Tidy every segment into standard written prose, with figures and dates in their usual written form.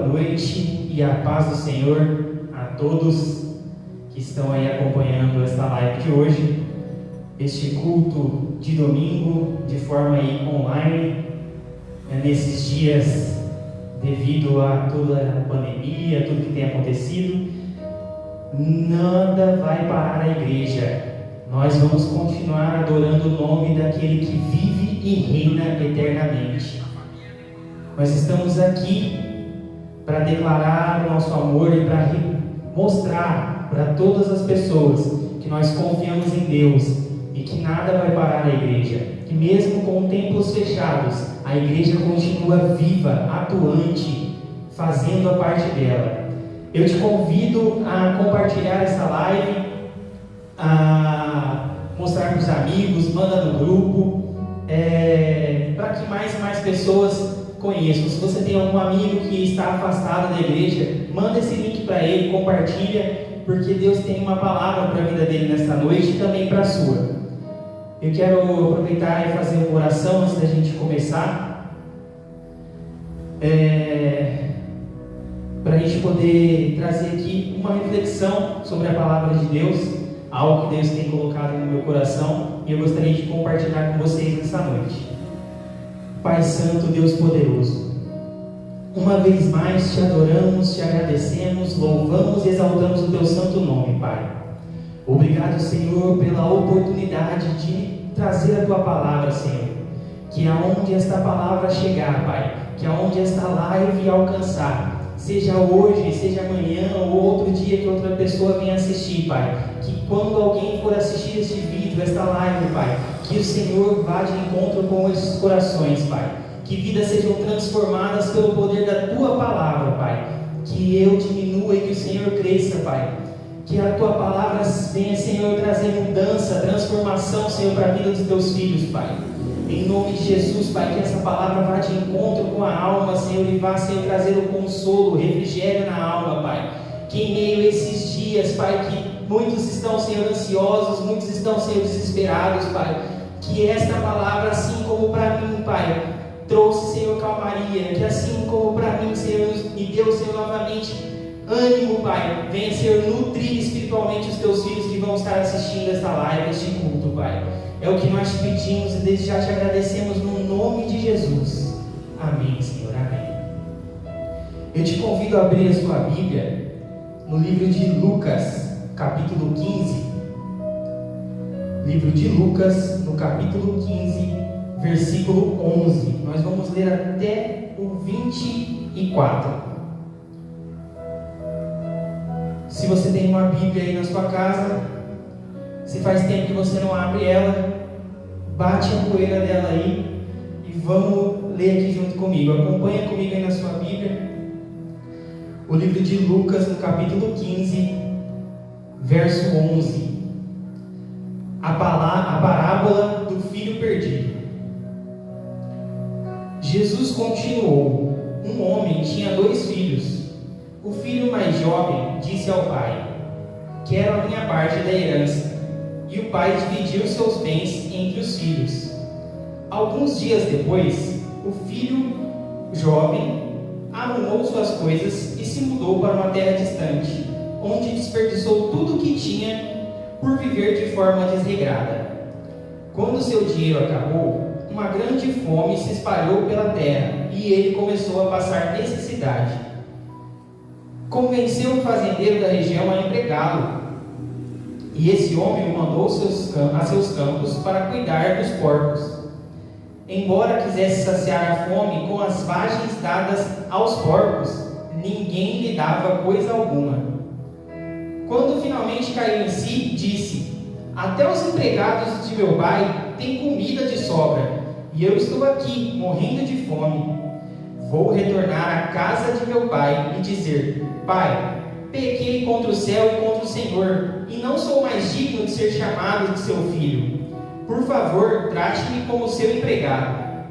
noite e a paz do Senhor a todos que estão aí acompanhando esta live de hoje, este culto de domingo de forma aí online, nesses dias devido a toda a pandemia, tudo que tem acontecido. Nada vai parar a igreja. Nós vamos continuar adorando o nome daquele que vive e reina eternamente. Nós estamos aqui para declarar o nosso amor e para mostrar para todas as pessoas que nós confiamos em Deus e que nada vai parar a igreja. Que mesmo com templos fechados, a igreja continua viva, atuante, fazendo a parte dela. Eu te convido a compartilhar essa live, a mostrar para os amigos, manda no grupo, para que mais e mais pessoas conheçam. Se você tem algum amigo que está afastado da igreja, manda esse link para ele, compartilha, porque Deus tem uma palavra para a vida dele nesta noite e também para a sua. Eu quero aproveitar e fazer uma oração antes da gente começar, para a gente poder trazer aqui uma reflexão sobre a palavra de Deus, algo que Deus tem colocado no meu coração, e eu gostaria de compartilhar com vocês nessa noite. Pai Santo, Deus poderoso, uma vez mais te adoramos, te agradecemos, louvamos e exaltamos o teu santo nome, Pai. Obrigado, Senhor, pela oportunidade de trazer a tua palavra, Senhor. Que aonde esta palavra chegar, Pai, que aonde esta live alcançar, seja hoje, seja amanhã ou outro dia que outra pessoa venha assistir, Pai, que quando alguém for assistir este vídeo, esta live, Pai, que o Senhor vá de encontro com esses corações, Pai, que vidas sejam transformadas pelo poder da Tua palavra, Pai, que eu diminua e que o Senhor cresça, Pai, que a Tua palavra venha, Senhor, trazer mudança, transformação, Senhor, para a vida dos Teus filhos, Pai. Em nome de Jesus, Pai, que essa palavra vá de encontro com a alma, Senhor, e vá, Senhor, trazer o consolo, o refrigério na alma, Pai. Que em meio a esses dias, Pai, que muitos estão, Senhor, ansiosos, muitos estão, Senhor, desesperados, Pai, que esta palavra, assim como para mim, Pai, trouxe, Senhor, calmaria, que assim como para mim, Senhor, me deu, Senhor, novamente ânimo, Pai, venha, Senhor, nutrir espiritualmente os Teus filhos que vão estar assistindo esta live, este culto, Pai. É o que nós te pedimos e desde já te agradecemos no nome de Jesus. Amém, Senhor, amém. Eu te convido a abrir a sua Bíblia no livro de Lucas, capítulo 15. Livro de Lucas, no capítulo 15, versículo 11. Nós vamos ler até o 24. Se você tem uma Bíblia aí na sua casa, se faz tempo que você não abre ela, bate a poeira dela aí e vamos ler aqui junto comigo. Acompanha comigo aí na sua Bíblia o livro de Lucas, no capítulo 15, verso 11. A parábola do filho perdido. Jesus continuou: um homem tinha 2 filhos. O filho mais jovem disse ao pai: quero a minha parte da herança. E o pai dividiu seus bens entre os filhos. Alguns dias depois, o filho jovem arrumou suas coisas e se mudou para uma terra distante, onde desperdiçou tudo o que tinha por viver de forma desregrada. Quando seu dinheiro acabou, uma grande fome se espalhou pela terra e ele começou a passar necessidade. Convenceu o fazendeiro da região a empregá-lo. E esse homem o mandou a seus campos para cuidar dos porcos. Embora quisesse saciar a fome com as vagens dadas aos porcos, ninguém lhe dava coisa alguma. Quando finalmente caiu em si, disse: até os empregados de meu pai têm comida de sobra, e eu estou aqui, morrendo de fome. Vou retornar à casa de meu pai e dizer: Pai, pequei contra o céu e contra o Senhor, e não sou mais digno de ser chamado de seu filho. Por favor, trate-me como seu empregado.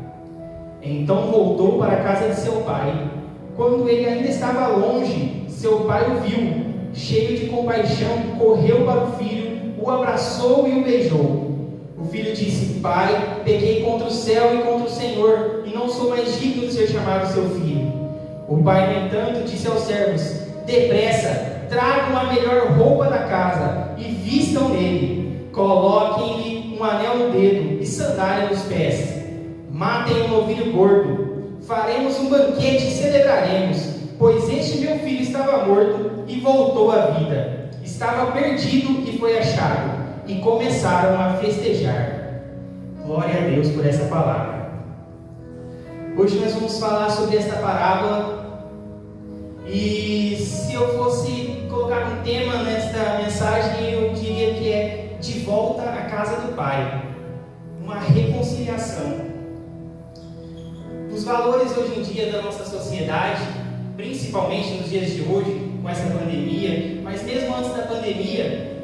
Então voltou para a casa de seu pai. Quando ele ainda estava longe, seu pai o viu. Cheio de compaixão, correu para o filho, o abraçou e o beijou. O filho disse: Pai, pequei contra o céu e contra o Senhor, e não sou mais digno de ser chamado seu filho. O pai, no entanto, disse aos servos: depressa, tragam a melhor roupa da casa e vistam nele. Coloquem-lhe um anel no dedo e sandália nos pés. Matem um novilho gordo. Faremos um banquete e celebraremos, pois este meu filho estava morto e voltou à vida. Estava perdido e foi achado. E começaram a festejar. Glória a Deus por essa palavra. Hoje nós vamos falar sobre esta parábola. E se eu fosse colocar um tema nesta mensagem, eu diria que é de volta à casa do Pai. Uma reconciliação. Os valores hoje em dia da nossa sociedade, principalmente nos dias de hoje, com essa pandemia, mas mesmo antes da pandemia,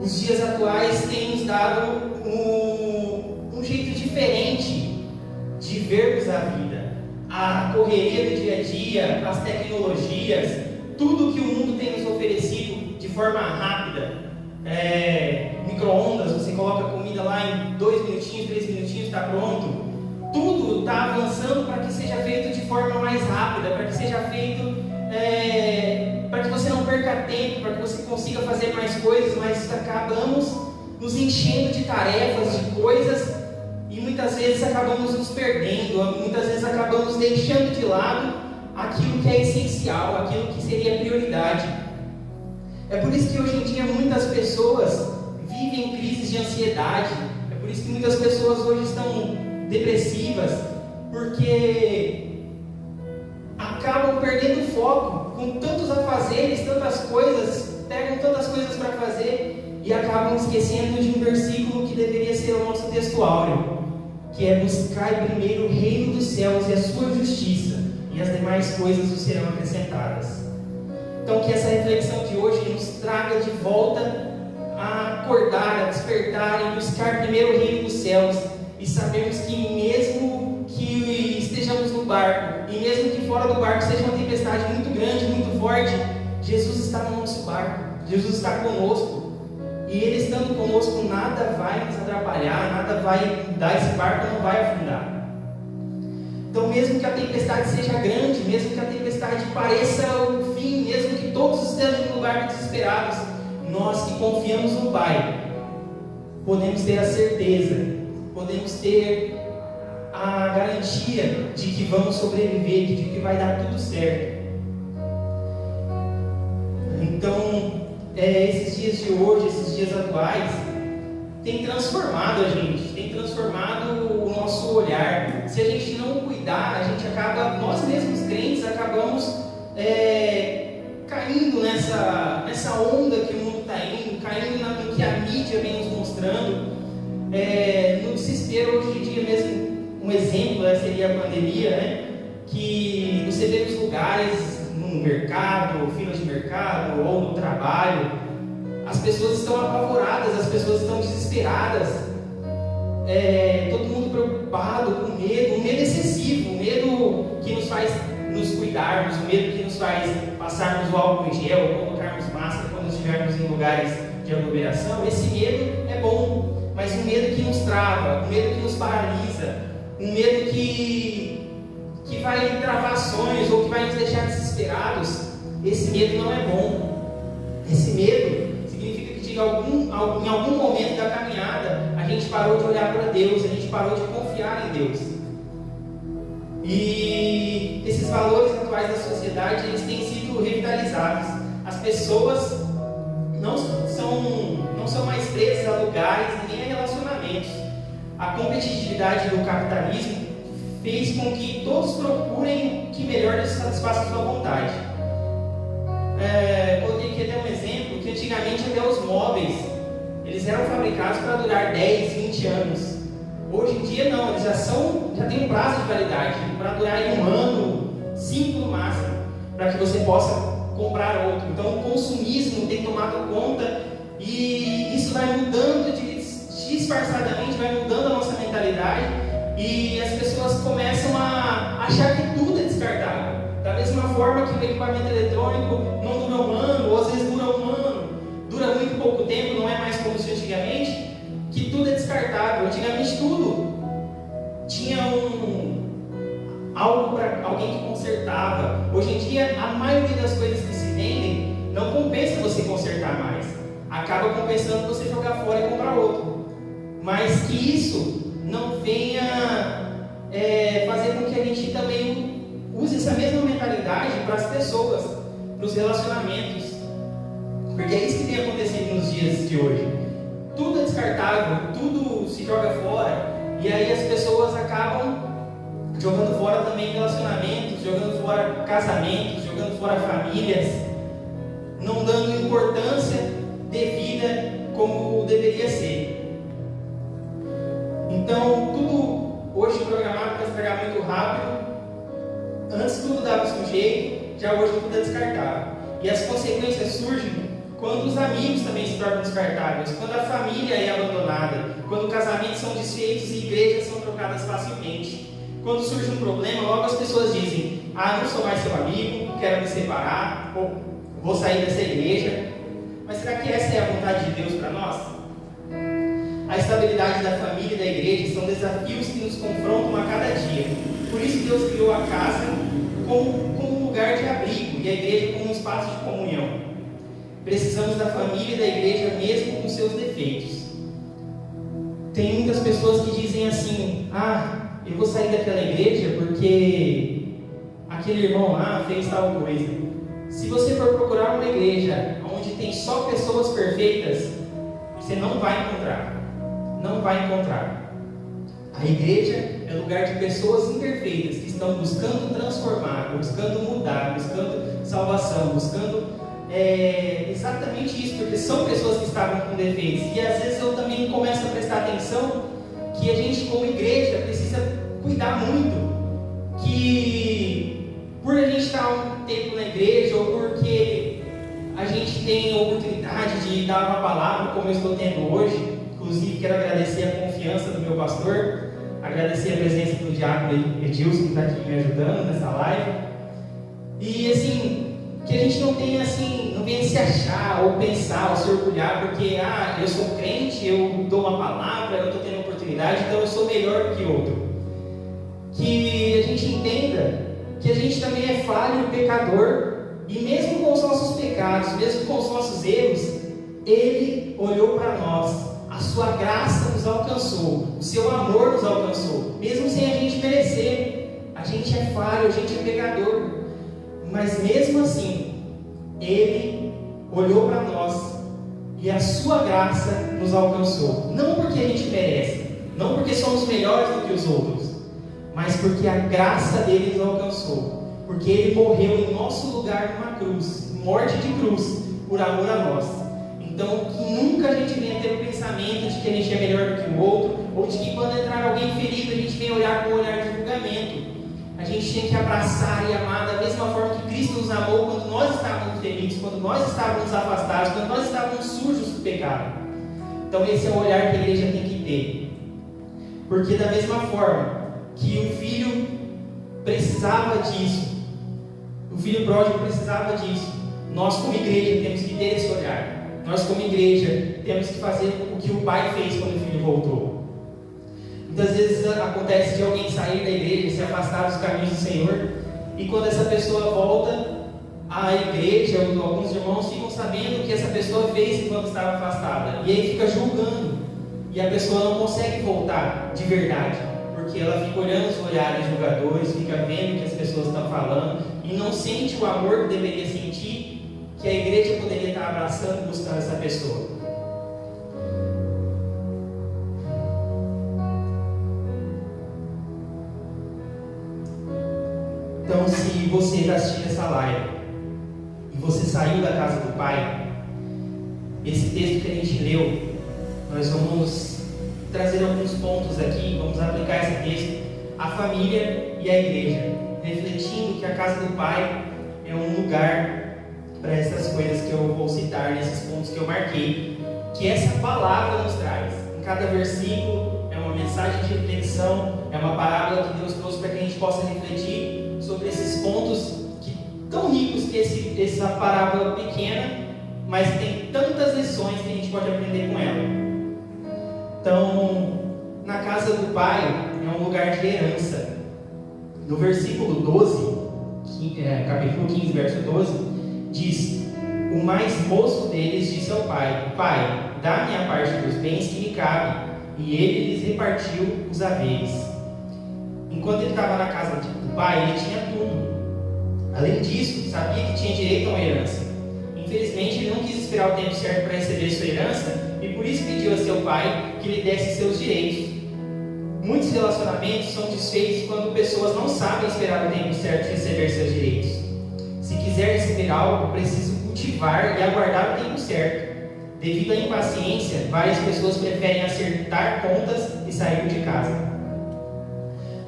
os dias atuais têm nos dado um jeito diferente de vermos a vida. A correria do dia a dia, as tecnologias, tudo que o mundo tem nos oferecido de forma rápida. Micro-ondas, você coloca a comida lá em 2 minutinhos, 3 minutinhos, está pronto. Tudo está avançando para que seja feito de forma mais rápida, para que seja feito, para que você não perca tempo, para que você consiga fazer mais coisas, mas acabamos nos enchendo de tarefas, de coisas, e muitas vezes acabamos nos perdendo, muitas vezes acabamos deixando de lado aquilo que é essencial, aquilo que seria prioridade. É por isso que hoje em dia muitas pessoas vivem crises de ansiedade, é por isso que muitas pessoas hoje estão depressivas, porque acabam perdendo foco com tantos afazeres, tantas coisas, pegam tantas coisas para fazer e acabam esquecendo de um versículo que deveria ser o nosso texto áureo, que é: buscai primeiro o reino dos céus e a sua justiça, e as demais coisas vos serão acrescentadas. Então que essa reflexão de hoje nos traga de volta a acordar, a despertar e buscar primeiro o reino dos céus, e sabemos que mesmo que estejamos no barco, e mesmo que fora do barco seja uma tempestade muito grande, muito forte, Jesus está no nosso barco, Jesus está conosco, e Ele estando conosco, nada vai nos atrapalhar, nada vai mudar, esse barco não vai afundar. Então mesmo que a tempestade seja grande, mesmo que a tempestade pareça o fim, mesmo que todos estejam no lugar desesperados, nós que confiamos no Pai, podemos ter a certeza, podemos ter a garantia de que vamos sobreviver, de que vai dar tudo certo. Então, esses dias de hoje, esses dias atuais, tem transformado a gente, tem transformado o nosso olhar. Se a gente não cuidar, a gente acaba, nós mesmos crentes, acabamos caindo nessa onda que o mundo está indo, caindo no que a mídia vem nos mostrando. No desespero, hoje em dia mesmo, um exemplo seria a pandemia, né? Que você vê nos lugares, no mercado, fila de mercado ou no trabalho, as pessoas estão apavoradas, as pessoas estão desesperadas, todo mundo preocupado, com medo, um medo excessivo, um medo que nos faz nos cuidarmos, um medo que nos faz passarmos o álcool em gel, ou colocarmos máscara quando estivermos em lugares de aglomeração. Esse medo é bom, mas um medo que nos trava, um medo que nos paralisa, um medo que vai travar sonhos ou que vai nos deixar desesperados, esse medo não é bom. Esse medo significa que em algum momento da caminhada a gente parou de olhar para Deus, a gente parou de confiar em Deus. E esses valores atuais da sociedade, eles têm sido revitalizados. As pessoas não são mais presas a lugares nem a relacionamentos. A competitividade do capitalismo fez com que todos procurem o que melhor lhes satisfaça a sua vontade. Coloquei aqui até um exemplo, que antigamente até os móveis, eles eram fabricados para durar 10, 20 anos. Hoje em dia não, eles já têm um prazo de validade, para durar em 1 ano, 5 no máximo, para que você possa comprar outro. Então o consumismo tem tomado conta, e isso vai mudando disfarçadamente, vai mudando a nossa mentalidade, e as pessoas começam a achar que tudo é descartável. Da mesma forma que o equipamento eletrônico não dura 1 ano, ou às vezes dura 1 ano, dura muito pouco tempo, não é mais como se antigamente, que tudo é descartável. Antigamente tudo tinha algo para alguém que consertava. Hoje em dia, a maioria das coisas que se vendem não compensa você consertar mais. Acaba compensando você jogar fora e comprar outro. Mas que isso não venha fazer com que a gente também use essa mesma mentalidade para as pessoas, para os relacionamentos. Porque é isso que tem acontecido nos dias de hoje. Tudo é descartável, tudo se joga fora. E aí as pessoas acabam jogando fora também relacionamentos, jogando fora casamentos, jogando fora famílias, não dando importância devida como deveria ser. Então, tudo hoje programado para estragar muito rápido. Antes tudo dava-se um jeito, já hoje tudo é descartável. E as consequências surgem quando os amigos também se tornam descartáveis, quando a família é abandonada, quando casamentos são desfeitos e igrejas são trocadas facilmente. Quando surge um problema, logo as pessoas dizem: ah, não sou mais seu amigo, quero me separar, ou vou sair dessa igreja. Mas será que essa é a vontade de Deus para nós? A estabilidade da família e da igreja são desafios que nos confrontam a cada dia. Por isso Deus criou a casa como um lugar de abrigo e a igreja como um espaço de comunhão. Precisamos da família e da igreja mesmo com seus defeitos. Tem muitas pessoas que dizem assim: ah, eu vou sair daquela igreja porque aquele irmão lá fez tal coisa. Se você for procurar uma igreja onde tem só pessoas perfeitas, você não vai encontrar. Não vai encontrar. A igreja é lugar de pessoas imperfeitas que estão buscando transformar, buscando mudar, buscando salvação, buscando exatamente isso, porque são pessoas que estavam com defeitos. E às vezes eu também começo a prestar atenção que a gente como igreja precisa cuidar muito, que por a gente estar um tempo na igreja, ou porque a gente tem a oportunidade de dar uma palavra como eu estou tendo hoje. Inclusive quero agradecer a confiança do meu pastor, agradecer a presença do diácono Edilson que está aqui me ajudando nessa live. E assim, que a gente não tenha assim, não venha se achar ou pensar ou se orgulhar porque eu sou crente, eu dou uma palavra, eu estou tendo oportunidade, então eu sou melhor que outro. Que a gente entenda que a gente também é falho e pecador, e mesmo com os nossos pecados, mesmo com os nossos erros, Ele olhou para nós, a sua graça nos alcançou, o seu amor nos alcançou, mesmo sem a gente merecer. A gente é falho, a gente é pecador, mas mesmo assim, Ele olhou para nós e a sua graça nos alcançou. Não porque a gente merece, não porque somos melhores do que os outros, mas porque a graça dele nos alcançou. Porque Ele morreu em nosso lugar numa cruz, morte de cruz, por amor a nós. Então, que nunca a gente venha ter o pensamento de que a gente é melhor do que o outro, ou de que quando entrar alguém ferido, a gente venha olhar com um olhar de julgamento. A gente tem que abraçar e amar da mesma forma que Cristo nos amou quando nós estávamos feridos, quando nós estávamos afastados, quando nós estávamos sujos do pecado. Então esse é o olhar que a igreja tem que ter. Porque da mesma forma que o filho precisava disso, o filho pródigo precisava disso, nós como igreja temos que ter esse olhar. Nós como igreja temos que fazer o que o pai fez quando o filho voltou. Muitas vezes acontece de alguém sair da igreja, se afastar dos caminhos do Senhor, e quando essa pessoa volta à igreja, alguns irmãos ficam sabendo o que essa pessoa fez enquanto estava afastada, e aí fica julgando, e a pessoa não consegue voltar de verdade, porque ela fica olhando os olhares julgadores, fica vendo o que as pessoas estão falando, e não sente o amor que deveria sentir, que a igreja poderia estar abraçando e buscando essa pessoa. Então, se você está assistindo essa live e você saiu da casa do Pai, esse texto que a gente leu, nós vamos trazer alguns pontos aqui, vamos aplicar esse texto à família e à igreja, refletindo que a casa do Pai é um lugar para essas coisas que eu vou citar, nesses pontos que eu marquei, que essa palavra nos traz. Em cada versículo é uma mensagem de reflexão, é uma parábola que Deus trouxe para que a gente possa refletir sobre esses pontos tão ricos que essa parábola pequena, mas tem tantas lições que a gente pode aprender com ela. Então, na casa do Pai é um lugar de herança. No versículo 12, capítulo 15, verso 12, diz: o mais moço deles disse ao pai: Pai, dá-me a parte dos bens que me cabe. E ele lhes repartiu os haveres. Enquanto ele estava na casa do pai, ele tinha tudo. Além disso, sabia que tinha direito a uma herança. Infelizmente, ele não quis esperar o tempo certo para receber sua herança, e por isso pediu a seu pai que lhe desse seus direitos. Muitos relacionamentos são desfeitos quando pessoas não sabem esperar o tempo certo de receber seus direitos. Se quiser receber algo, preciso cultivar e aguardar o tempo certo. Devido à impaciência, várias pessoas preferem acertar contas e sair de casa.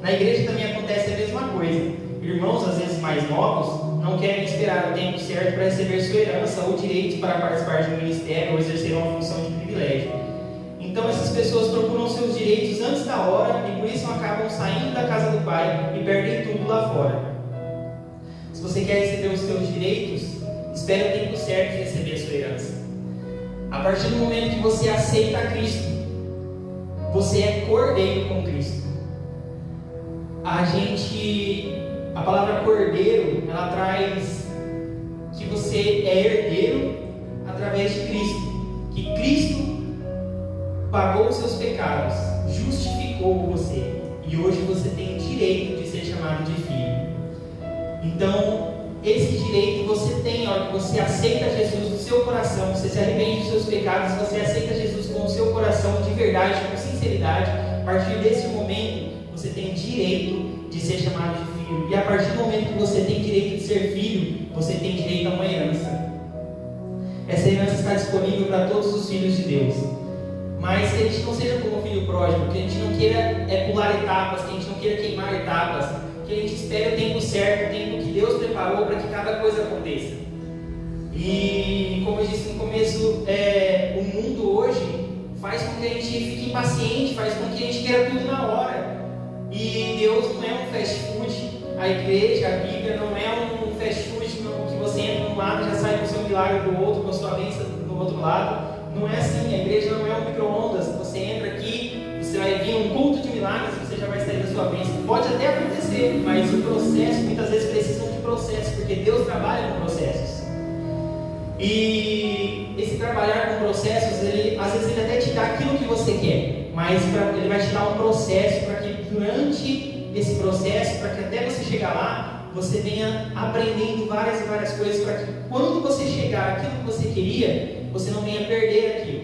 Na igreja também acontece a mesma coisa. Irmãos, às vezes mais novos, não querem esperar o tempo certo para receber sua herança ou direitos para participar de um ministério ou exercer uma função de privilégio. Então essas pessoas procuram seus direitos antes da hora e por isso acabam saindo da casa do pai e perdem tudo lá fora. Se você quer receber os seus direitos, espere o tempo certo de receber a sua herança. A partir do momento que você aceita Cristo, você é cordeiro com Cristo. A palavra cordeiro, ela traz que você é herdeiro através de Cristo. Que Cristo pagou os seus pecados, justificou você. E hoje você tem o direito de ser chamado de filho. Então, esse direito você tem, a hora que você aceita Jesus no seu coração, você se arrepende dos seus pecados, você aceita Jesus com o seu coração de verdade, com sinceridade. A partir desse momento, você tem direito de ser chamado de filho. E a partir do momento que você tem direito de ser filho, você tem direito a uma herança. Essa herança está disponível para todos os filhos de Deus. Mas que a gente não seja como o filho pródigo, que a gente não queira pular etapas, que a gente não queira queimar etapas, que a gente espere o tempo certo, o tempo que Deus preparou para que cada coisa aconteça. E como eu disse no começo, o mundo hoje faz com que a gente fique impaciente, faz com que a gente queira tudo na hora. E Deus não é um fast food, a igreja, a Bíblia não é um fast food que você entra de um lado e já sai com o seu milagre do outro, com a sua bênção do outro lado. Não é assim, a igreja não é um micro-ondas. Você entra aqui, você vai vir um culto de milagres e você já vai sair da sua bênção. Pode até acontecer, mas o processo, muitas vezes precisam de processo, porque Deus trabalha com processos. E esse trabalhar com processos, às vezes ele até te dá aquilo que você quer, mas ele vai te dar um processo para que durante esse processo, para que até você chegar lá, você venha aprendendo várias e várias coisas, para que quando você chegar àquilo que você queria, você não venha perder aquilo,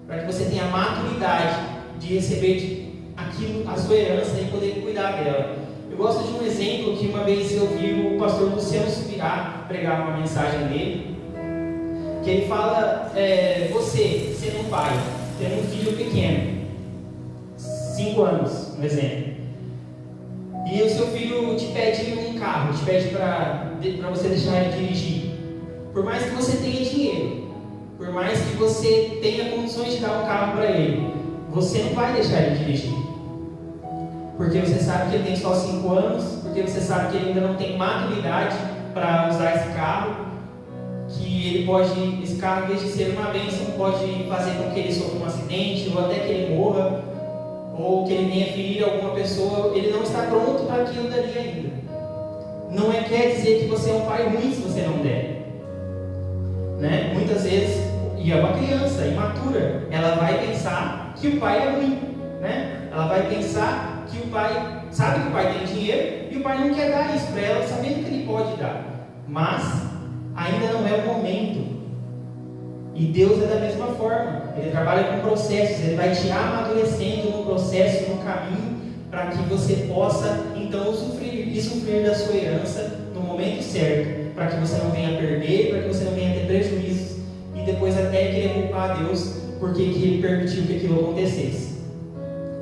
para que você tenha a maturidade de receber aquilo, a sua herança e poder cuidar dela. Eu gosto de um exemplo que uma vez eu vi o pastor Luciano Subirá pregar uma mensagem dele, que ele fala, você sendo um pai, tendo um filho pequeno, 5 anos, um exemplo, e o seu filho te pede um carro, te pede para você deixar ele dirigir. Por mais que você tenha dinheiro, por mais que você tenha condições de dar um carro para ele, você não vai deixar ele dirigir. Porque você sabe que ele tem só 5 anos, porque você sabe que ele ainda não tem maturidade para usar esse carro, que esse carro, em vez de ser uma bênção, pode fazer com que ele sofra um acidente, ou até que ele morra, ou que ele venha ferir alguma pessoa. Ele não está pronto para aquilo dali ainda. Não quer dizer que você é um pai ruim se você não der. Né? Muitas vezes, e é uma criança imatura, ela vai pensar que o pai é ruim, né? Ela vai pensar que o pai sabe que o pai tem dinheiro e o pai não quer dar isso para ela, sabendo que ele pode dar, mas ainda não é o momento. E Deus é da mesma forma, Ele trabalha com processos, Ele vai te amadurecendo no processo, no caminho, para que você possa então usufruir da sua herança no momento certo, para que você não venha perder, para que você não venha ter prejuízos e depois até querer culpar a Deus porque que Ele permitiu que aquilo acontecesse.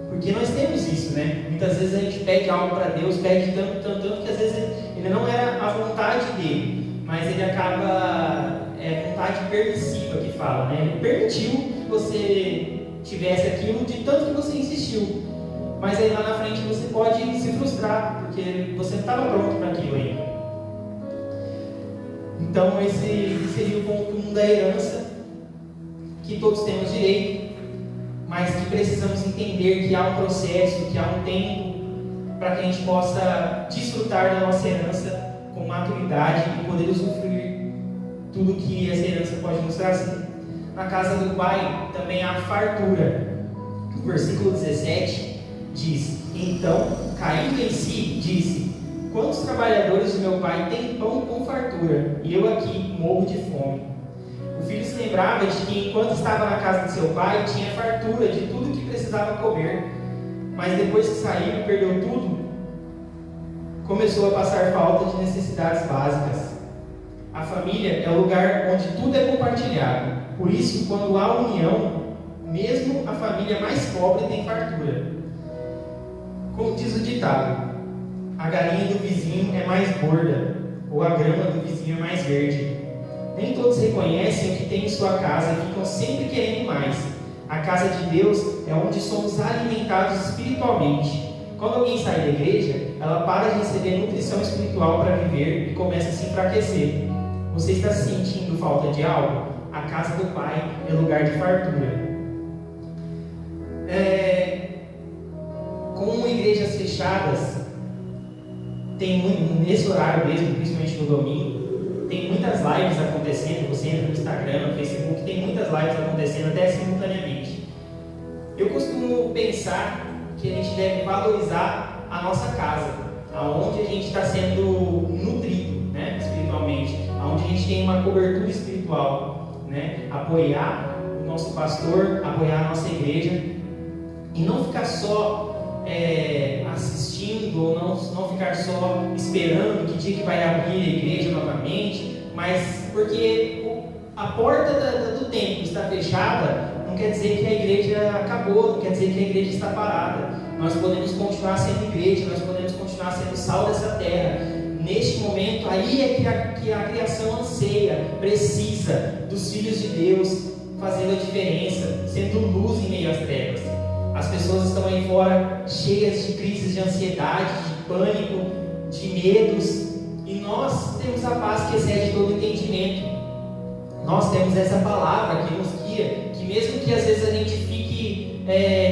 Porque nós temos isso, né? Muitas vezes a gente pede algo para Deus, pede tanto que às vezes ele não era a vontade dele, mas ele acaba, vontade permissiva que fala, né? Ele permitiu que você tivesse aquilo de tanto que você insistiu, mas aí lá na frente você pode se frustrar, porque você não estava pronto para aquilo ainda. Então esse seria o ponto 1 da herança, que todos temos direito, mas que precisamos entender que há um processo, que há um tempo para que a gente possa desfrutar da nossa herança com maturidade e poder usufruir tudo que essa herança pode nos trazer. Na casa do Pai também há fartura. No versículo 17 diz: então, caindo em si, disse: quantos trabalhadores do meu pai têm pão com fartura, e eu aqui morro de fome? O filho se lembrava de que enquanto estava na casa de seu pai, tinha fartura de tudo que precisava comer, mas depois que saiu e perdeu tudo, começou a passar falta de necessidades básicas. A família é o lugar onde tudo é compartilhado. Por isso, quando há união, mesmo a família mais pobre tem fartura. Como diz o ditado: a galinha do vizinho é mais gorda, ou a grama do vizinho é mais verde. Nem todos reconhecem o que tem em sua casa e ficam sempre querendo mais. A casa de Deus é onde somos alimentados espiritualmente. Quando alguém sai da igreja, ela para de receber nutrição espiritual para viver e começa a se enfraquecer. Você está se sentindo falta de algo? A casa do Pai é lugar de fartura. Com igrejas fechadas, tem nesse horário mesmo, principalmente no domingo, tem muitas lives acontecendo. Você entra no Instagram, no Facebook, tem muitas lives acontecendo até simultaneamente. Eu costumo pensar que a gente deve valorizar a nossa casa, aonde a gente está sendo nutrido, né, espiritualmente, aonde a gente tem uma cobertura espiritual, né, apoiar o nosso pastor, apoiar a nossa igreja e não ficar só assistindo, ou não ficar só esperando que dia que vai abrir a igreja novamente, mas porque a porta do templo está fechada, não quer dizer que a igreja acabou, não quer dizer que a igreja está parada. Nós podemos continuar sendo igreja, nós podemos continuar sendo sal dessa terra. Neste momento, aí é que a criação anseia, precisa dos filhos de Deus fazendo a diferença, sendo luz em meio às trevas. As pessoas estão aí fora cheias de crises de ansiedade, de pânico, de medos, e nós temos a paz que excede todo entendimento. Nós temos essa palavra que nos guia, que mesmo que às vezes a gente fique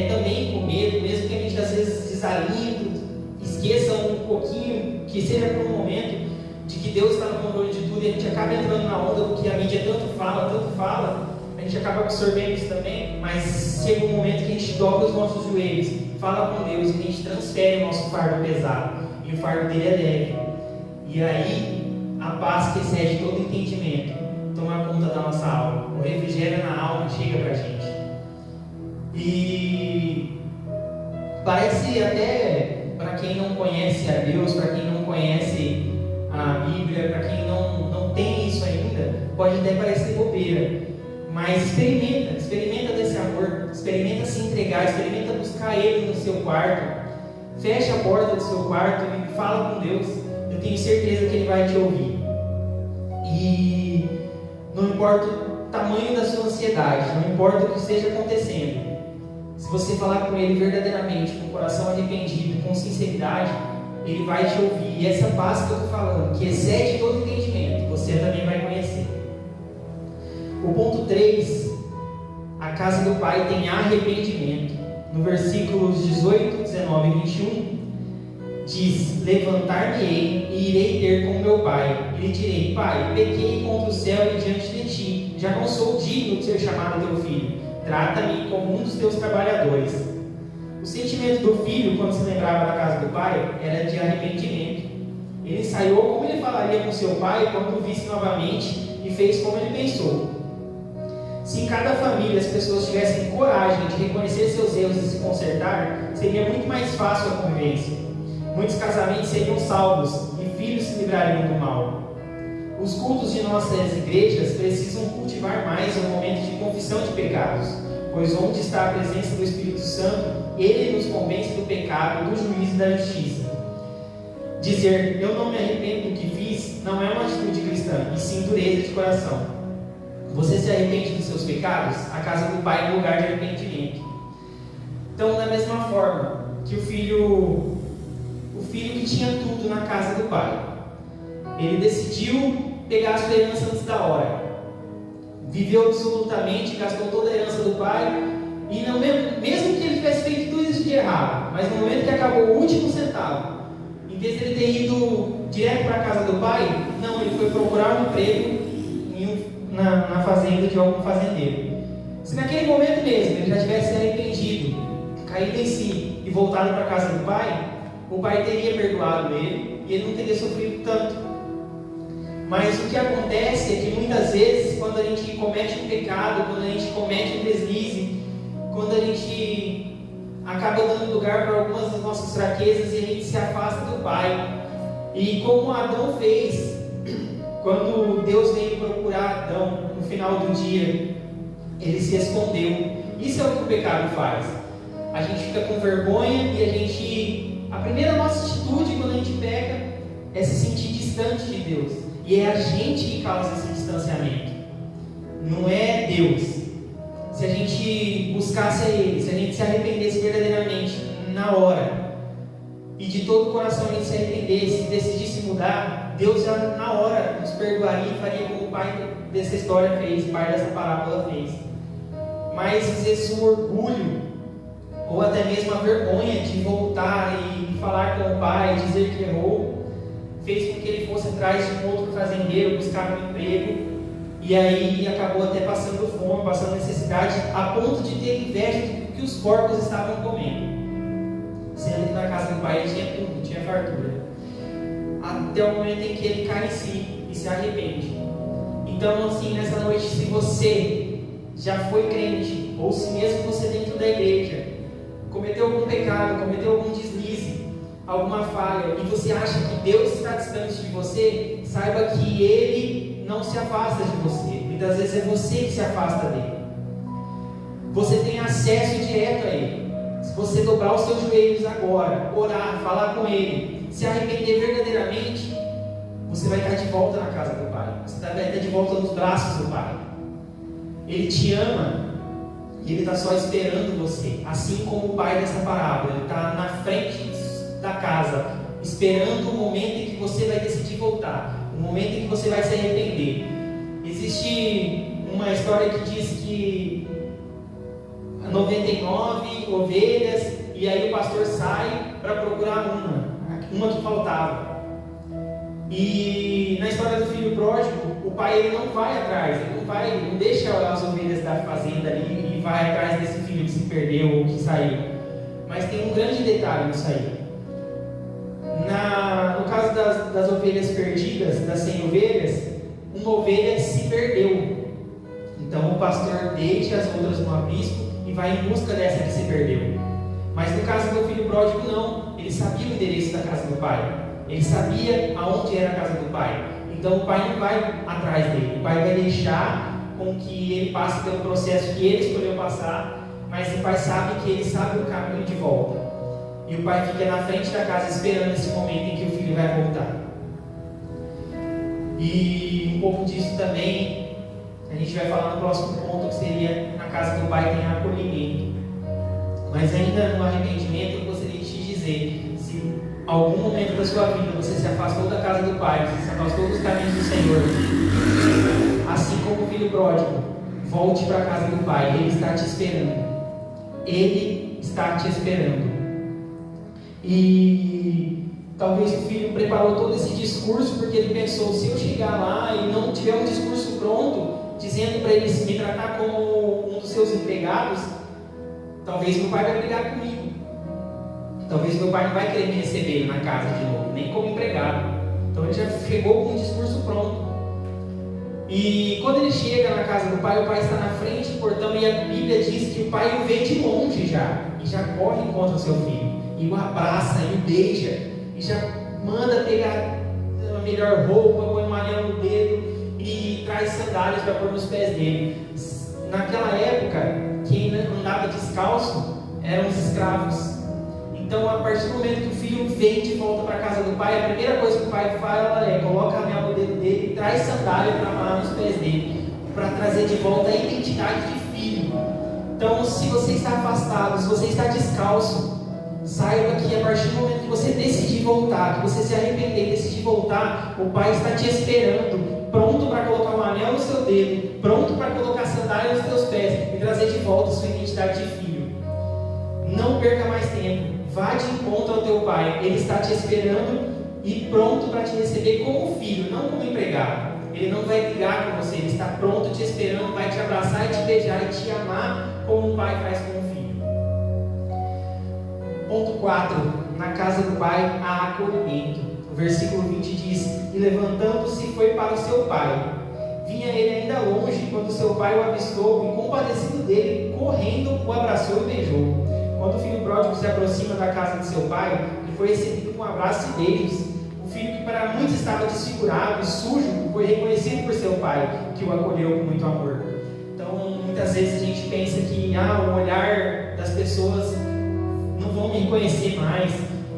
também com medo, mesmo que a gente às vezes desalinhe, esqueça um pouquinho, que seja por um momento, de que Deus está no controle de tudo, e a gente acaba entrando na onda do que a mídia tanto fala, a gente acaba absorvendo isso também, mas chega um momento que a gente dobra os nossos joelhos, fala com Deus, e a gente transfere o nosso fardo pesado, e o fardo dele é leve. E aí, a paz que excede todo entendimento toma conta da nossa alma, o refrigério na alma chega pra gente. E parece até, para quem não conhece a Deus, para quem não conhece a Bíblia, para quem não tem isso ainda, pode até parecer bobeira. Mas experimenta desse amor, experimenta se entregar, experimenta buscar Ele no seu quarto. Fecha a porta do seu quarto e fala com Deus. Eu tenho certeza que Ele vai te ouvir. E não importa o tamanho da sua ansiedade, não importa o que esteja acontecendo, se você falar com Ele verdadeiramente, com o coração arrependido, com sinceridade, Ele vai te ouvir. E essa paz que eu estou falando, que excede todo entendimento, você também vai conhecer. O ponto 3, a casa do Pai tem arrependimento. No versículos 18, 19 e 21, diz: levantar-me-ei e irei ter com meu pai, e lhe direi: Pai, pequei contra o céu e diante de ti, já não sou digno de ser chamado teu filho, trata-me como um dos teus trabalhadores. O sentimento do filho, quando se lembrava da casa do pai, era de arrependimento. Ele ensaiou como ele falaria com seu pai quando o visse novamente e fez como ele pensou. Se em cada família as pessoas tivessem coragem de reconhecer seus erros e se consertar, seria muito mais fácil a convivência. Muitos casamentos seriam salvos e filhos se livrariam do mal. Os cultos de nossas igrejas precisam cultivar mais o momento de confissão de pecados, pois onde está a presença do Espírito Santo, Ele nos convence do pecado, do juízo e da justiça. Dizer eu não me arrependo do que fiz não é uma atitude cristã, e sim dureza de coração. Você se arrepende dos seus pecados? A casa do Pai é um lugar de arrependimento. Então, da mesma forma que o filho que tinha tudo na casa do pai, ele decidiu pegar a sua herança antes da hora, viveu dissolutamente, gastou toda a herança do pai E mesmo que ele tivesse feito tudo isso de errado, mas no momento que acabou o último centavo, em vez de ele ter ido direto para a casa do pai, não, ele foi procurar um emprego na fazenda de algum fazendeiro. Se naquele momento mesmo ele já tivesse se arrependido, caído em si e voltado para a casa do pai, o pai teria perdoado ele e ele não teria sofrido tanto. Mas o que acontece é que muitas vezes, quando a gente comete um pecado, quando a gente comete um deslize, quando a gente acaba dando lugar para algumas das nossas fraquezas e a gente se afasta do pai. E como Adão fez, quando Deus veio procurar Adão no final do dia, ele se escondeu. Isso é o que o pecado faz. A gente fica com vergonha e a primeira nossa atitude quando a gente peca é se sentir distante de Deus. E é a gente que causa esse distanciamento, não é Deus. Se a gente buscasse a Ele, se a gente se arrependesse verdadeiramente na hora, e de todo o coração a gente se arrependesse, decidisse mudar, Deus já na hora nos perdoaria e faria como o pai dessa história fez, o pai dessa parábola fez. Mas às vezes o orgulho, ou até mesmo a vergonha de voltar e falar com o pai, dizer que errou, fez com que ele fosse atrás de um outro fazendeiro, buscar um emprego, e aí acabou até passando fome, passando necessidade, a ponto de ter inveja do que os porcos estavam comendo, sendo que na casa do pai tinha tudo, tinha fartura, até o momento em que ele cai em si e se arrepende. Então, assim, nessa noite, se você já foi crente, ou se mesmo você dentro da igreja cometeu algum pecado, cometeu algum deslize, alguma falha, e você acha que Deus está distante de você, saiba que Ele não se afasta de você. Muitas vezes é você que se afasta dele. Você tem acesso direto a Ele. Se você dobrar os seus joelhos agora, orar, falar com Ele, se arrepender verdadeiramente, você vai estar de volta na casa do Pai. Você vai estar de volta nos braços do Pai. Ele te ama e Ele está só esperando você. Assim como o pai dessa parábola, Ele está na frente da casa, esperando o momento em que você vai decidir voltar, o momento em que você vai se arrepender. Existe uma história que diz que 99 ovelhas, e aí o pastor sai para procurar uma que faltava. E na história do filho pródigo, o pai ele não vai atrás, ele não deixa as ovelhas da fazenda ali e vai atrás desse filho que se perdeu ou que saiu. Mas tem um grande detalhe nisso aí. No caso das ovelhas perdidas, das 100 ovelhas, uma ovelha se perdeu. Então o pastor deixa as outras no aprisco e vai em busca dessa que se perdeu. Mas no caso do filho pródigo não, ele sabia o endereço da casa do pai, ele sabia aonde era a casa do pai. Então o pai não vai atrás dele, o pai vai deixar com que ele passe pelo processo que ele escolheu passar, mas o pai sabe que ele sabe o caminho de volta. E o pai fica na frente da casa esperando esse momento em que o filho vai voltar. E um pouco disso também a gente vai falar no próximo ponto, que seria na casa do pai tem acolhimento. Mas ainda no arrependimento eu gostaria de te dizer, se algum momento da sua vida você se afastou da casa do pai, você se afastou dos caminhos do Senhor, assim como o filho pródigo, volte para a casa do pai, ele está te esperando. Ele está te esperando. E talvez o filho preparou todo esse discurso porque ele pensou, se eu chegar lá e não tiver um discurso pronto, dizendo para eles me tratar como um dos seus empregados, talvez meu pai vai brigar comigo. Talvez meu pai não vai querer me receber na casa de novo, nem como empregado. Então ele já chegou com um discurso pronto. E quando ele chega na casa do pai, o pai está na frente do portão e a Bíblia diz que o pai o vê de longe já, e já corre contra o seu filho, e o abraça, e o beija, e já manda pegar a melhor roupa, põe um anel no dedo e traz sandálias para pôr nos pés dele. Naquela época, quem andava descalço eram os escravos. Então, a partir do momento que o filho vem de volta para a casa do pai, a primeira coisa que o pai fala é: coloca anel no dedo dele e traz sandália para amarrar nos pés dele, para trazer de volta a identidade de filho. Então, se você está afastado, se você está descalço, saiba que a partir do momento que você decidir voltar, que você se arrepender e decidir voltar, o Pai está te esperando, pronto para colocar um anel no seu dedo, pronto para colocar sandália nos teus pés e trazer de volta a sua identidade de filho. Não perca mais tempo, vá de encontro ao teu Pai, Ele está te esperando e pronto para te receber como filho, não como empregado. Ele não vai brigar com você, Ele está pronto te esperando, vai te abraçar e te beijar e te amar como um pai faz com um filho. Ponto 4. Na casa do pai há acolhimento. O versículo 20 diz: e levantando-se foi para o seu pai. Vinha ele ainda longe, quando seu pai o avistou e, compadecido dele, correndo, o abraçou e beijou. Quando o filho pródigo se aproxima da casa de seu pai, ele foi recebido com um abraço e beijos. O filho que para muitos estava desfigurado e sujo, foi reconhecido por seu pai, que o acolheu com muito amor. Então, muitas vezes a gente pensa que o olhar das pessoas não vão me reconhecer mais.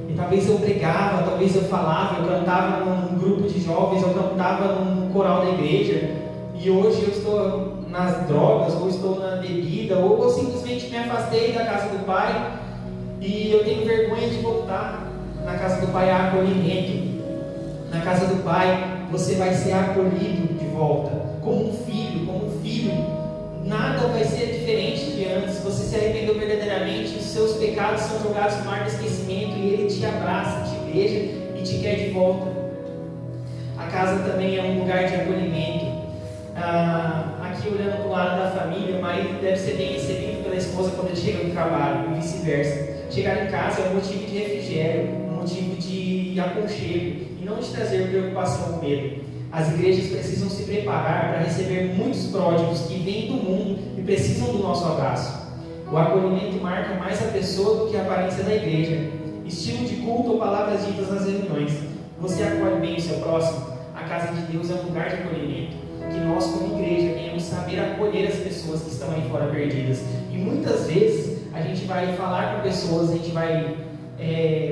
E talvez eu pregava, talvez eu falava, eu cantava num grupo de jovens, eu cantava num coral da igreja, e hoje eu estou nas drogas, ou estou na bebida, ou eu simplesmente me afastei da casa do Pai e eu tenho vergonha de voltar. Na casa do Pai há acolhimento. Na casa do Pai você vai ser acolhido de volta, como um filho, Nada vai ser diferente de antes. Você se arrependeu verdadeiramente, os seus pecados são jogados no mar de esquecimento e Ele te abraça, te beija e te quer de volta. A casa também é um lugar de acolhimento. Aqui olhando para o lado da família, o marido deve ser bem recebido pela esposa quando ele chega no trabalho e vice-versa. Chegar em casa é um motivo de refrigério, um motivo de aconchego e não de trazer preocupação ou medo. As igrejas precisam se preparar para receber muitos pródigos que vêm do mundo e precisam do nosso abraço. O acolhimento marca mais a pessoa do que a aparência da igreja. Estilo de culto ou palavras ditas nas reuniões. Você acolhe bem o seu próximo? A casa de Deus é um lugar de acolhimento. Que nós, como igreja, venhamos saber acolher as pessoas que estão aí fora perdidas. E muitas vezes a gente vai falar com pessoas, a gente vai,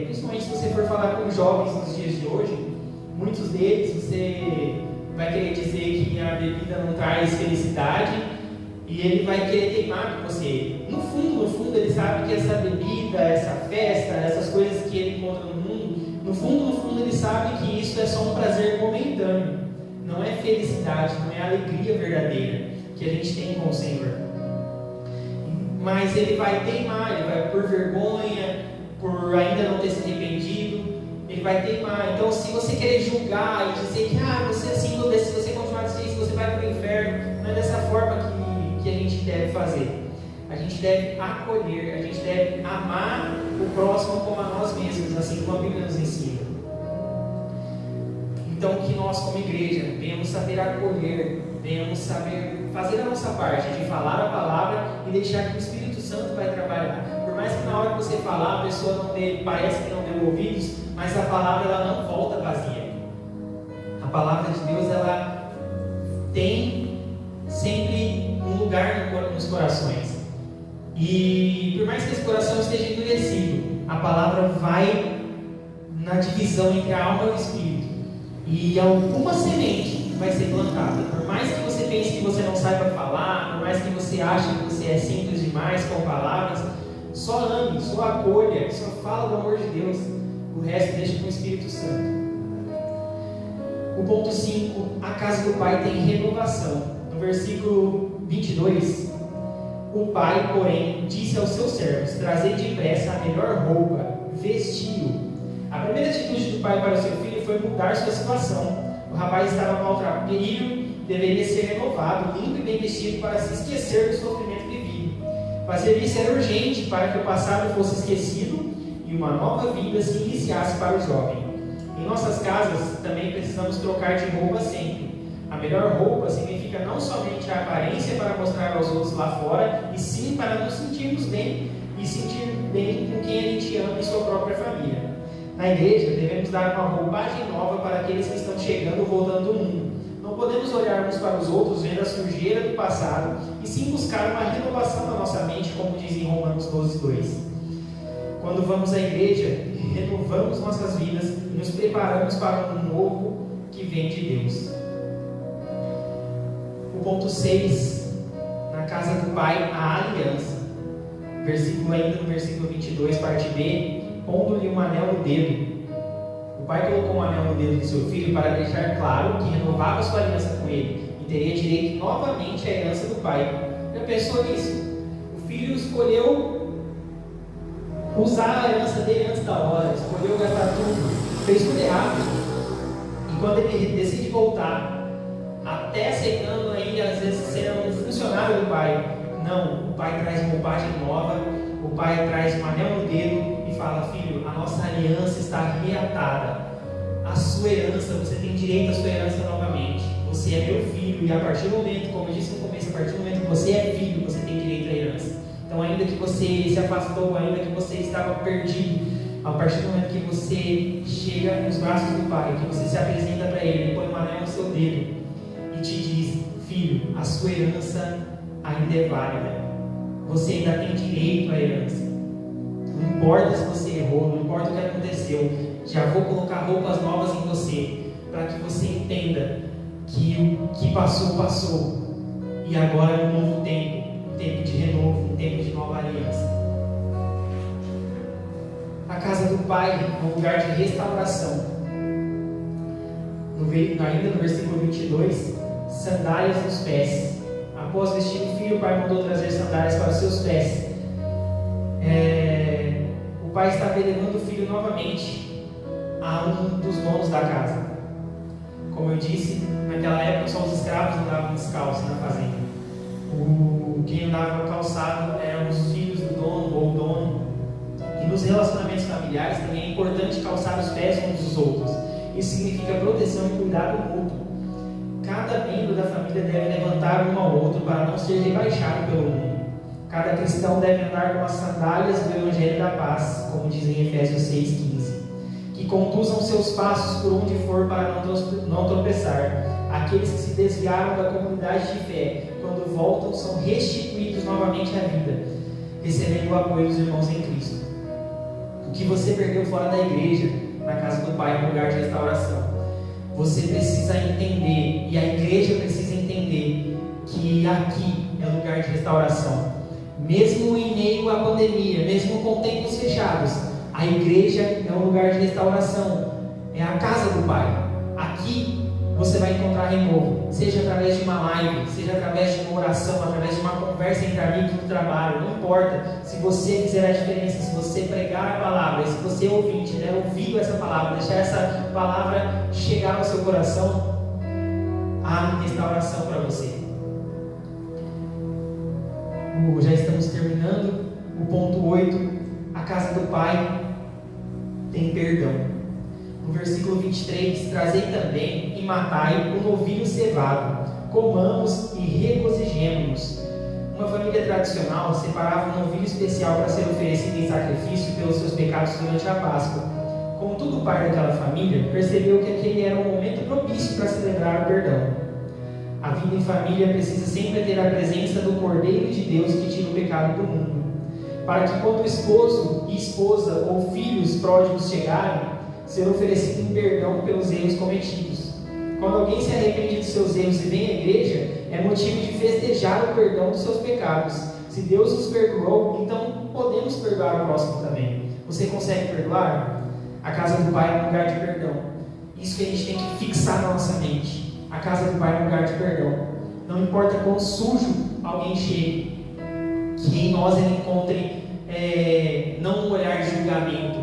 principalmente se você for falar com jovens nos dias de hoje, muitos deles você vai querer dizer que a bebida não traz felicidade e ele vai querer teimar com você. No fundo, ele sabe que essa bebida, essa festa, essas coisas que ele encontra no mundo, no fundo, ele sabe que isso é só um prazer momentâneo. Não é felicidade, não é alegria verdadeira que a gente tem com o Senhor. Mas ele vai teimar, ele vai por vergonha, por ainda não ter se arrependido, ele vai teimar. Então, se você querer julgar e dizer que você assim, se você continuar assim, você vai para o inferno, não é dessa forma que a gente deve fazer. A gente deve acolher, a gente deve amar o próximo como a nós mesmos, assim como a Bíblia nos ensina. Então, que nós, como igreja, venhamos saber acolher, venhamos saber fazer a nossa parte de falar a palavra e deixar que o Espírito Santo vai trabalhar. Por mais que na hora que você falar, a pessoa não parece que não deu ouvidos, mas a palavra ela não volta vazia. A palavra de Deus ela tem sempre um lugar nos corações. E por mais que esse coração esteja endurecido, a palavra vai na divisão entre a alma e o espírito. E alguma semente vai ser plantada. Por mais que você pense que você não saiba falar, por mais que você ache que você é simples demais com palavras, só ame, só acolha, só fala do amor de Deus. O resto deixa com o Espírito Santo. O ponto 5, a casa do Pai tem renovação. No versículo 22, o pai, porém, disse aos seus servos: trazei depressa a melhor roupa, vestiu. A primeira atitude do pai para o seu filho foi mudar sua situação. O rapaz estava maltrapilho, deveria ser renovado, limpo e bem vestido para se esquecer do sofrimento vivido. Fazer isso era urgente para que o passado fosse esquecido e uma nova vida se iniciasse para o jovem. Em nossas casas também precisamos trocar de roupa sempre. A melhor roupa significa não somente a aparência para mostrar aos outros lá fora, e sim para nos sentirmos bem e sentir bem com quem a gente ama e sua própria família. Na igreja, devemos dar uma roupagem nova para aqueles que estão chegando ou voltando do mundo. Não podemos olhar uns para os outros vendo a sujeira do passado, e sim buscar uma renovação na nossa mente, como diz em Romanos 12:2. Quando vamos à igreja, renovamos nossas vidas e nos preparamos para um novo que vem de Deus. O ponto 6, na casa do Pai, a aliança. Ainda no versículo 22, parte B. pondo-lhe um anel no dedo. O pai colocou um anel no dedo do seu filho para deixar claro que renovava sua aliança com ele e teria direito novamente à herança do pai. Já pensou nisso? O filho escolheu usar a herança dele antes da hora, escolheu gastar tudo, fez tudo errado. E quando ele decide voltar, até aceitando aí, às vezes, ser um funcionário do pai, não, o pai traz uma roupagem nova, o pai traz um anel no dedo e fala: filho, a nossa aliança está reatada, a sua herança, você tem direito à sua herança novamente, você é meu filho, e a partir do momento, como eu disse no começo, a partir do momento que você é filho, você tem direito à herança. Então, ainda que você se afastou, ainda que você estava perdido, a partir do momento que você chega nos braços do pai, que você se apresenta para ele, põe um anel no seu dedo e te diz: filho, a sua herança ainda é válida, você ainda tem direito à herança. Não importa se você errou, não importa o que aconteceu, já vou colocar roupas novas em você, para que você entenda que o que passou, passou, e agora é um novo tempo, um tempo de renovo, um tempo de nova aliança. A casa do pai é um lugar de restauração. Ainda no versículo 22, sandálias nos pés. Após vestir o filho, o pai mandou trazer sandálias para os seus pés. O pai estava elevando o filho novamente a um dos donos da casa. Como eu disse, naquela época só os escravos andavam descalços na fazenda. Quem andava calçado eram os filhos do dono ou o dono. E nos relacionamentos familiares também é importante calçar os pés uns dos outros. Isso significa proteção e cuidado mútuo. Cada membro da família deve levantar um ao outro para não ser rebaixado pelo mundo. Cada cristão deve andar com as sandálias do Evangelho da Paz, como diz em Efésios 6,15, que conduzam seus passos por onde for para não tropeçar. Aqueles que se desviaram da comunidade de fé, quando voltam, são restituídos novamente à vida, recebendo o apoio dos irmãos em Cristo. O que você perdeu fora da igreja, na casa do Pai, é um lugar de restauração. Você precisa entender, e a igreja precisa entender, que aqui é lugar de restauração. Mesmo em meio à pandemia, mesmo com templos fechados, a igreja é um lugar de restauração. É a casa do Pai. Aqui você vai encontrar renovo, seja através de uma live, seja através de uma oração, através de uma conversa entre amigos no trabalho. Não importa. Se você fizer a diferença, se você pregar a palavra, se você ouvinte, ouvindo essa palavra, deixar essa palavra chegar no seu coração, há restauração para você. Já estamos terminando. O ponto 8, a casa do Pai tem perdão. No versículo 23, trazei também e matai o novilho cevado, comamos e regozijemo-nos. Uma família tradicional separava um novilho especial para ser oferecido em sacrifício pelos seus pecados durante a Páscoa. Contudo, o pai daquela família percebeu que aquele era um momento propício para celebrar o perdão. A vida em família precisa sempre ter a presença do Cordeiro de Deus que tira o pecado do mundo, para que quando o esposo e esposa ou filhos pródigos chegarem, ser oferecido em perdão pelos erros cometidos. Quando alguém se arrepende dos seus erros e vem à igreja, é motivo de festejar o perdão dos seus pecados. Se Deus nos perdoou, então podemos perdoar o próximo também. Você consegue perdoar? A casa do Pai é um lugar de perdão. Isso que a gente tem que fixar na nossa mente. A casa do Pai é um lugar de perdão. Não importa quão sujo alguém chegue, que em nós ele encontre não um olhar de julgamento,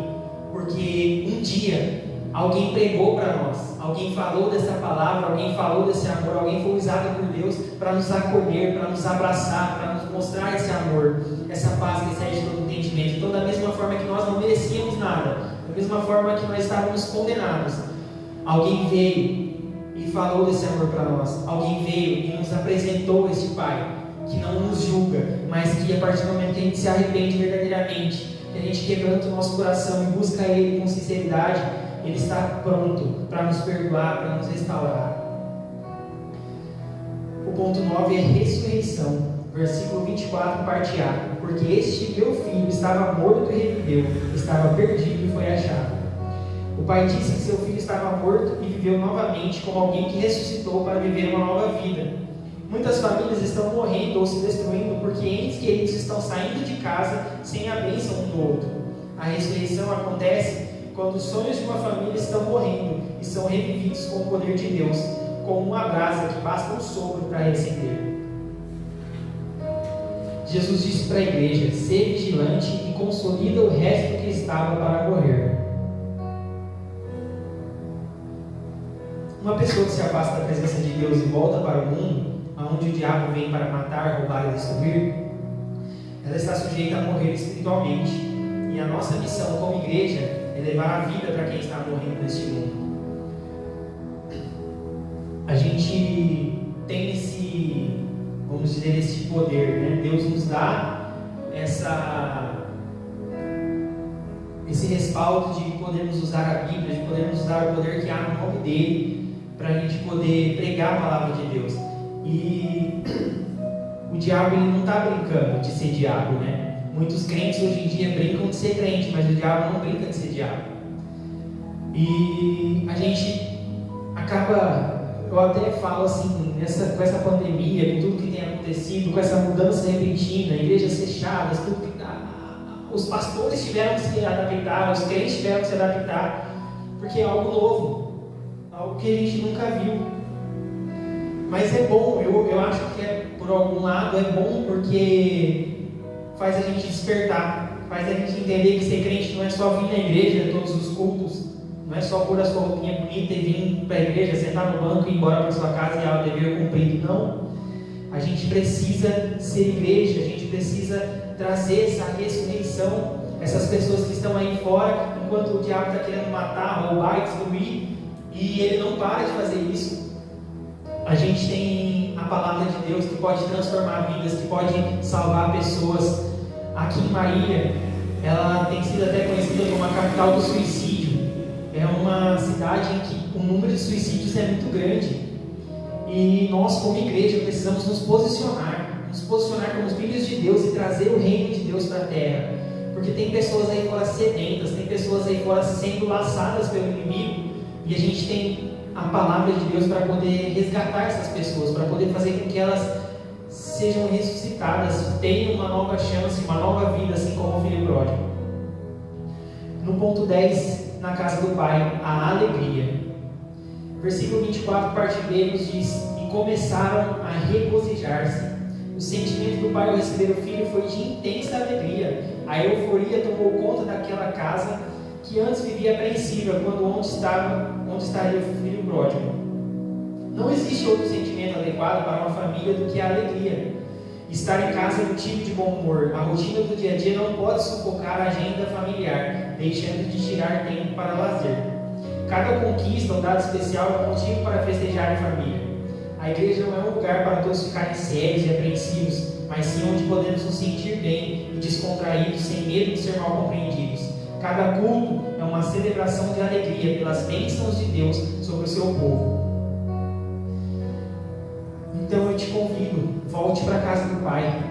porque um dia alguém pregou para nós, alguém falou dessa palavra, alguém falou desse amor, alguém foi usado por Deus para nos acolher, para nos abraçar, para nos mostrar esse amor, essa paz que excede todo entendimento. Então, da mesma forma que nós não merecíamos nada, da mesma forma que nós estávamos condenados, alguém veio e falou desse amor para nós. Alguém veio e nos apresentou este Pai, que não nos julga, mas que a partir do momento que a gente se arrepende verdadeiramente, que a gente quebranta o nosso coração e busca Ele com sinceridade, Ele está pronto para nos perdoar, para nos restaurar. O ponto 9 é ressurreição. Versículo 24, parte A. Porque este meu filho estava morto e reviveu, estava perdido e foi achado. O pai disse que seu filho estava morto e viveu novamente, como alguém que ressuscitou para viver uma nova vida. Muitas famílias estão morrendo ou se destruindo porque entes queridos estão saindo de casa sem a bênção um do outro. A ressurreição acontece quando os sonhos de uma família estão morrendo e são revividos com o poder de Deus, como uma brasa que basta um sopro para reacender. Jesus disse para a igreja: ser vigilante e consolida o resto que estava para morrer. Uma pessoa que se afasta da presença de Deus e volta para o mundo, onde o diabo vem para matar, roubar e destruir, ela está sujeita a morrer espiritualmente. E a nossa missão como igreja é levar a vida para quem está morrendo neste mundo. A gente tem esse poder, né? Deus nos dá esse respaldo de podermos usar a Bíblia, de podermos usar o poder que há no nome dele, para a gente poder pregar a palavra de Deus. E o diabo, ele não está brincando de ser diabo, né? Muitos crentes hoje em dia brincam de ser crente, mas o diabo não brinca de ser diabo. E a gente acaba, eu até falo assim, com essa pandemia, com tudo que tem acontecido, com essa mudança repentina, igrejas fechadas, tudo que os pastores tiveram que se adaptar, os crentes tiveram que se adaptar, porque é algo novo, algo que a gente nunca viu. Mas é bom, eu acho que por algum lado é bom, porque faz a gente despertar, faz a gente entender que ser crente não é só vir na igreja todos os cultos, não é só pôr a sua roupinha bonita e vir para a igreja, sentar no banco e ir embora para sua casa e ao dever cumprido. Não. A gente precisa ser igreja, a gente precisa trazer essa ressurreição. Essas pessoas que estão aí fora, enquanto o diabo está querendo matar, roubar e destruir, e ele não para de fazer isso. A gente tem a palavra de Deus que pode transformar vidas, que pode salvar pessoas. Aqui em Marília, ela tem sido até conhecida como a capital do suicídio. É uma cidade em que o número de suicídios é muito grande. E nós, como igreja, precisamos nos posicionar como os filhos de Deus e trazer o reino de Deus para a terra. Porque tem pessoas aí fora sedentas, tem pessoas aí fora sendo laçadas pelo inimigo, e a gente tem a palavra de Deus para poder resgatar essas pessoas, para poder fazer com que elas sejam ressuscitadas, tenham uma nova chance, uma nova vida, assim como o filho pródigo. No ponto 10, na casa do Pai, a alegria. Versículo 24, parte B, nos diz: e começaram a regozijar-se. O sentimento do pai ao receber o filho foi de intensa alegria. A euforia tomou conta daquela casa que antes vivia apreensiva, onde estaria o filho pródigo. Não existe outro sentimento adequado para uma família do que a alegria. Estar em casa é um tipo de bom humor. A rotina do dia a dia não pode sufocar a agenda familiar, deixando de tirar tempo para lazer. Cada conquista ou data especial é um motivo para festejar em família. A igreja não é um lugar para todos ficarem sérios e apreensivos, mas sim onde podemos nos sentir bem e descontraídos, sem medo de ser mal compreendidos. Cada culto é uma celebração de alegria pelas bênçãos de Deus sobre o seu povo. Então eu te convido, volte para a casa do Pai.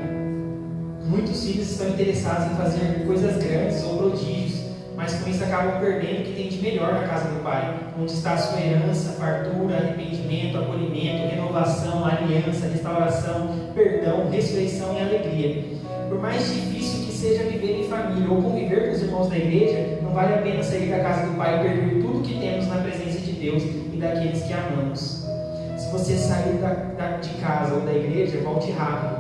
Muitos filhos estão interessados em fazer coisas grandes ou prodígios, mas com isso acabam perdendo o que tem de melhor na casa do Pai, onde está a sua herança, fartura, arrependimento, acolhimento, renovação, aliança, restauração, perdão, ressurreição e alegria. Por mais difícil que seja viver em família ou conviver com os irmãos da igreja, não vale a pena sair da casa do Pai e perder tudo que temos na presença de Deus e daqueles que amamos. Se você sair de casa ou da igreja, volte rápido.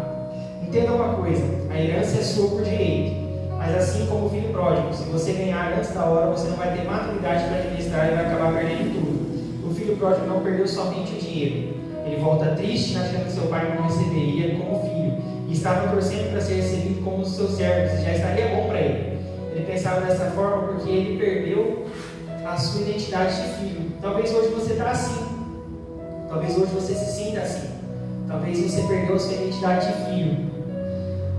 Entenda uma coisa: a herança é sua por direito. Mas assim como o filho pródigo, se você ganhar antes da hora, você não vai ter maturidade para administrar e vai acabar perdendo tudo. O filho pródigo não perdeu somente o dinheiro. Ele volta triste, achando que seu pai não receberia como filho, e estava torcendo para ser recebido como os seus servos, e já estaria bom para ele. Ele pensava dessa forma porque ele perdeu a sua identidade de filho. Talvez hoje você está assim. Talvez hoje você se sinta assim. Talvez você perdeu a sua identidade de filho.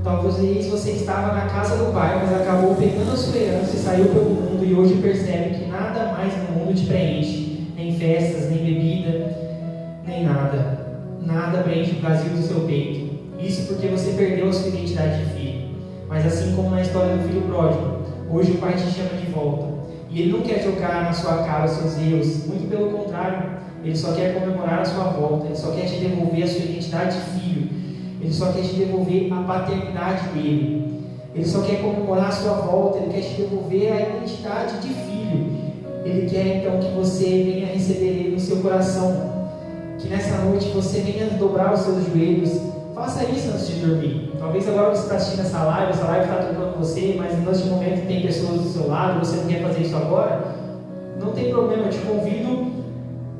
Talvez você estava na casa do Pai, mas acabou pegando a sua herança e saiu pelo mundo, e hoje percebe que nada mais no mundo te preenche, nem festas, nem bebida, nem nada. Nada preenche o vazio do seu peito. Isso porque você perdeu a sua identidade de filho. Mas assim como na história do filho pródigo, hoje o Pai te chama de volta. E Ele não quer jogar na sua cara os seus erros, muito pelo contrário. Ele só quer comemorar a sua volta, Ele só quer te devolver a sua identidade de filho. Ele só quer te devolver a paternidade dele. Ele só quer comemorar a sua volta, Ele quer te devolver a identidade de filho. Ele quer então que você venha receber Ele no seu coração. Que nessa noite você venha dobrar os seus joelhos. Faça isso antes de dormir. Talvez agora você está assistindo essa live está tocando você, mas neste momento tem pessoas do seu lado, você não quer fazer isso agora. Não tem problema, eu te convido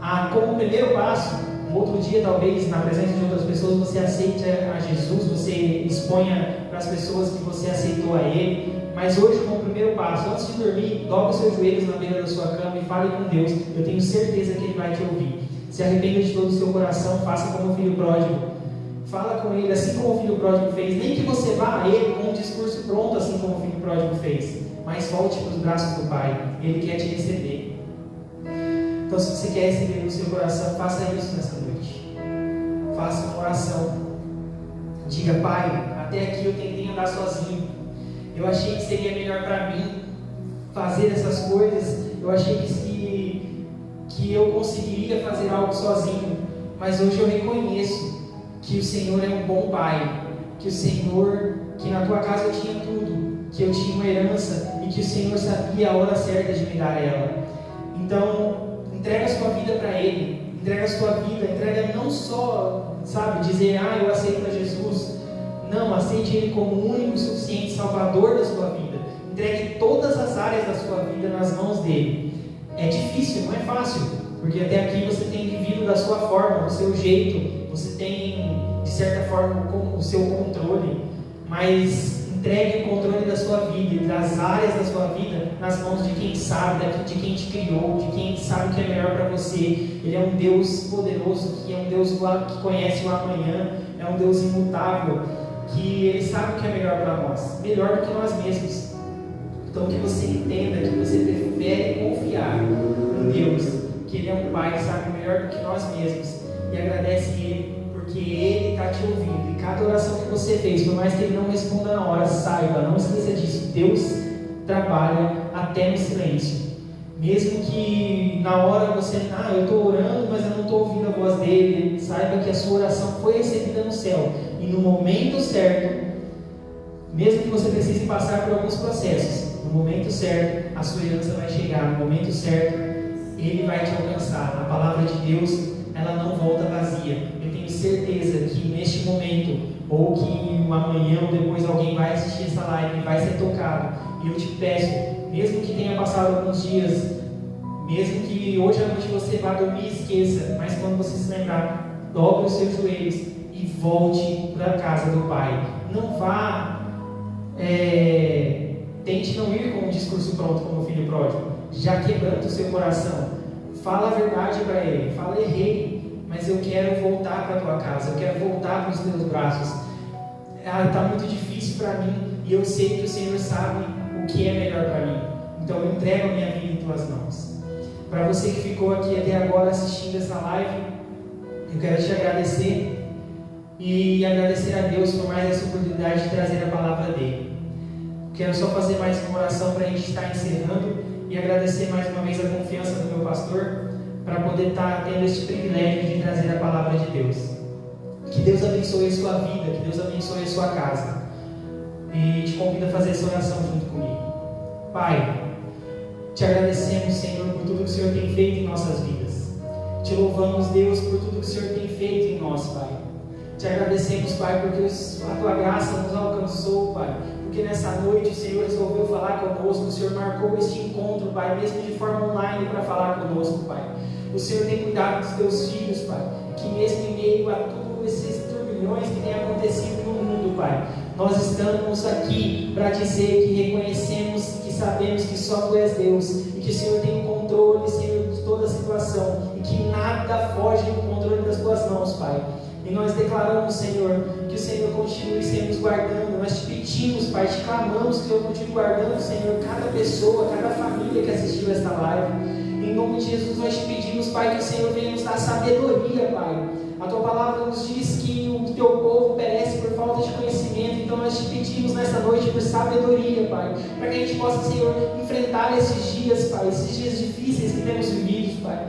a, como primeiro passo, um outro dia talvez, na presença de outras pessoas, você aceite a Jesus, você exponha para as pessoas que você aceitou a Ele. Mas hoje, como primeiro passo, antes de dormir, dobre os seus joelhos na beira da sua cama e fale com Deus. Eu tenho certeza que Ele vai te ouvir. Se arrependa de todo o seu coração, faça como o filho pródigo. Fala com Ele, assim como o filho pródigo fez. Nem que você vá a Ele com um discurso pronto, assim como o filho pródigo fez. Mas volte para os braços do Pai. Ele quer te receber. Então, se você quer receber no seu coração, faça isso nessa noite. Faça uma oração. Diga: Pai, até aqui eu tentei andar sozinho. Eu achei que seria melhor para mim fazer essas coisas. Eu achei que eu conseguiria fazer algo sozinho. Mas hoje eu reconheço que o Senhor é um bom Pai. Que o Senhor, que na tua casa eu tinha tudo. Que eu tinha uma herança e que o Senhor sabia a hora certa de me dar ela. Então, entrega a sua vida para Ele. Entrega a sua vida. Entrega não só, dizer: eu aceito a Jesus. Não, aceite Ele como o único e suficiente Salvador da sua vida. Entregue todas as áreas da sua vida nas mãos dEle. É difícil, não é fácil, porque até aqui você tem vivido da sua forma, do seu jeito, você tem, de certa forma, o seu controle, mas entregue o controle da sua vida e das áreas da sua vida nas mãos de quem sabe, de quem te criou, de quem sabe o que é melhor para você. Ele é um Deus poderoso, que é um Deus que conhece o amanhã, é um Deus imutável, que Ele sabe o que é melhor para nós, melhor do que nós mesmos. Então que você entenda, que você prefere confiar em Deus, que Ele é um Pai que sabe melhor do que nós mesmos, e agradece Ele, porque Ele está te ouvindo. E cada oração que você fez, por mais que Ele não responda na hora, saiba, não esqueça disso, Deus trabalha até no silêncio. Mesmo que na hora você, eu estou orando, mas eu não estou ouvindo a voz dele, saiba que a sua oração foi recebida no céu. E no momento certo, mesmo que você precise passar por alguns processos, no momento certo, a sua herança vai chegar. No momento certo, Ele vai te alcançar. A palavra de Deus, ela não volta vazia. Eu tenho certeza que neste momento, ou que amanhã ou depois alguém vai assistir essa live e vai ser tocado. E eu te peço, mesmo que tenha passado alguns dias, mesmo que hoje à noite você vá dormir e esqueça, mas quando você se lembrar, dobre os seus joelhos e volte para a casa do Pai. Não vá, tente não ir com um discurso pronto como o filho pródigo, já quebrando o seu coração. Fala a verdade para Ele, fala: errei, mas eu quero voltar para a tua casa, eu quero voltar para os teus braços. Está muito difícil para mim e eu sei que o Senhor sabe o que é melhor para mim. Então eu entrego a minha vida em tuas mãos. Para você que ficou aqui até agora assistindo essa live, eu quero te agradecer e agradecer a Deus por mais essa oportunidade de trazer a palavra dele. Quero só fazer mais uma oração para a gente estar encerrando e agradecer mais uma vez a confiança do meu pastor para poder estar tendo este privilégio de trazer a palavra de Deus. Que Deus abençoe a sua vida, que Deus abençoe a sua casa. E te convido a fazer essa oração junto comigo. Pai, te agradecemos, Senhor, por tudo que o Senhor tem feito em nossas vidas. Te louvamos, Deus, por tudo que o Senhor tem feito em nós, Pai. Te agradecemos, Pai, porque a Tua graça nos alcançou, Pai. Porque nessa noite o Senhor resolveu falar conosco. O Senhor marcou este encontro, Pai, mesmo de forma online, para falar conosco, Pai. O Senhor tem cuidado dos Teus filhos, Pai. Que mesmo em meio a todos esses turbilhões que têm acontecido no mundo, Pai, nós estamos aqui para dizer que reconhecemos, que sabemos que só Tu és Deus e que o Senhor tem o controle, Senhor, de toda a situação e que nada foge do controle das Tuas mãos, Pai. E nós declaramos, Senhor, que o Senhor continue sempre nos guardando. Nós te pedimos, Pai, te clamamos que o Senhor continue guardando, Senhor, cada pessoa, cada família que assistiu esta live. Em nome de Jesus, nós te pedimos, Pai, que o Senhor venha nos dar sabedoria, Pai. A Tua palavra nos diz que o Teu povo perece por falta de conhecimento. Então nós te pedimos nessa noite por sabedoria, Pai, para que a gente possa, Senhor, enfrentar esses dias, Pai, esses dias difíceis que temos vivido, Pai.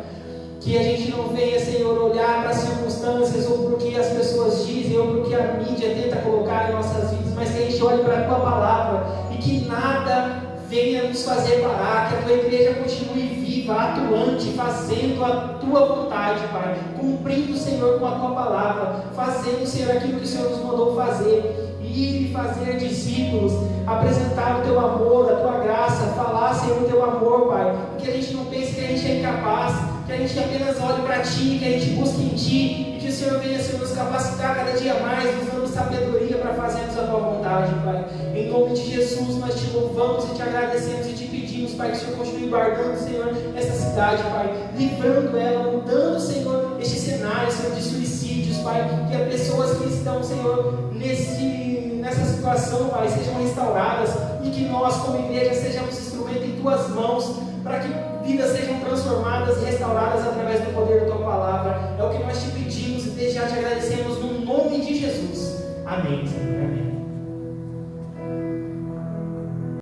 Que a gente não venha, Senhor, olhar para as circunstâncias ou para o que as pessoas dizem ou para o que a mídia tenta colocar em nossas vidas, mas que que a gente olhe para a Tua palavra e que nada venha nos fazer parar, que a Tua igreja continue viva, atuante, fazendo a Tua vontade, Pai, cumprindo, Senhor, com a Tua palavra, fazendo, Senhor, aquilo que o Senhor nos mandou fazer, ir e fazer discípulos, apresentar o Teu amor, a Tua graça, falar, Senhor, o Teu amor, Pai, que a gente não pense que a gente é incapaz, que a gente apenas olhe para Ti, que a gente busque em Ti, e que o Senhor venha, Senhor, nos capacitar cada dia mais, nos dando sabedoria para fazermos a Tua vontade, Pai. Em nome de Jesus, nós Te louvamos e Te agradecemos e Te pedimos, Pai, que o Senhor continue guardando, Senhor, essa cidade, Pai, livrando ela, mudando, Senhor, este cenário, Senhor, de suicídios, Pai, que as pessoas que estão, Senhor, nessa situação, Pai, sejam restauradas e que nós, como igreja, sejamos instrumento em Tuas mãos, para que vidas sejam transformadas e restauradas através do poder da Tua palavra. É o que nós Te pedimos e desde já Te agradecemos no nome de Jesus. Amém.